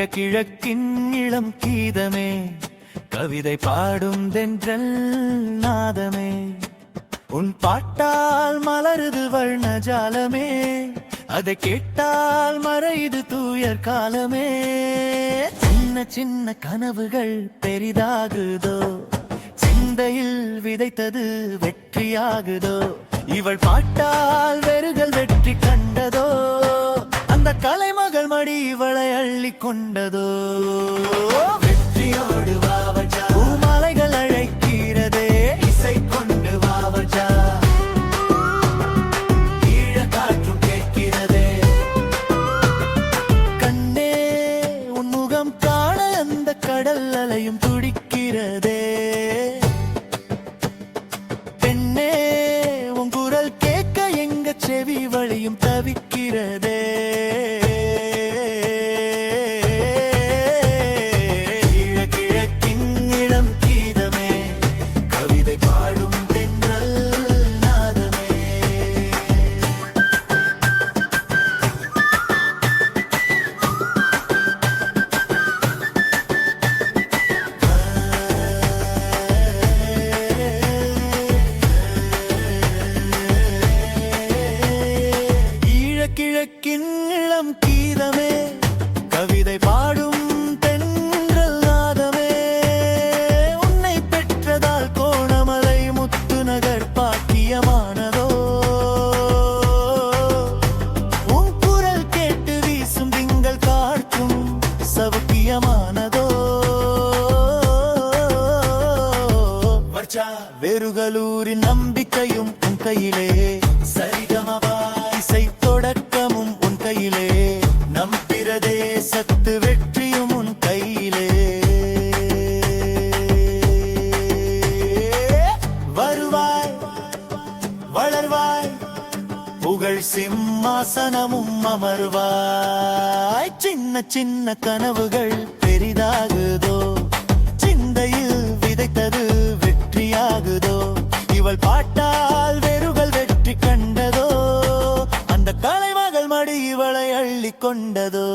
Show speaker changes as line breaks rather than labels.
கிழக்கின் இளம் கீதமே, கவிதை பாடும் தென்றல் நாதமே, உன் பாட்டால் மலருது வர்ண ஜாலமே, அதை கேட்டால் மறையுது தூயர் காலமே. சின்ன சின்ன கனவுகள் பெரிதாகுதோ, சிந்தையில் விதைத்தது வெற்றியாகுதோ, இவள் பாட்டால் வெறுகள் வெற்றி கண்டதோ, அந்த கலைமகள் மடி இவளை அள்ளி கொண்டதோ. வெற்றியோடு வாவஜா, பூமாலைகள் அழைக்கிறதே, இசை கொண்டு வாவஜா, ஈழ காற்றும் கேட்கிறதே. கண்ணே உன் முகம் காண அந்த கடல் அலையும் துடிக்கிறதே. பெண்ணே உன் குரல் கேட்க எங்க செவி வழியும் தவிக்கிறதே. கிழக்கின் இளம் கீதமே, கவிதை பாடும் தென்றல் நாதமே, உன்னை பெற்றதால் கோணமலை முத்து நகர் பாக்கியமானதோ, உன் குரல் கேட்டு வீசும் திங்கள் காற்றும் சவுக்கியமானதோ. வெறுகலூரின் நம்பிக்கையும் உன் கையிலே, சரிகமபா இசை தொடக்கமும் உன் கையிலே, நம் பிரதேசத்து வெற்றியும் உன் கையிலே. வருவாய் வளர்வாய் புகழ் சிம்மாசனமும் அமர்வாய். சின்ன சின்ன கனவுகள் பெரிதாகுதோ, சிந்தையில் விதைத்தது வெற்றியாகுதோ, இவள் பாட்டால் வெறுகள் வெற்றி கண்டதோ, அந்த கலைமகள் மடி இவளை அள்ளி கொண்டதோ.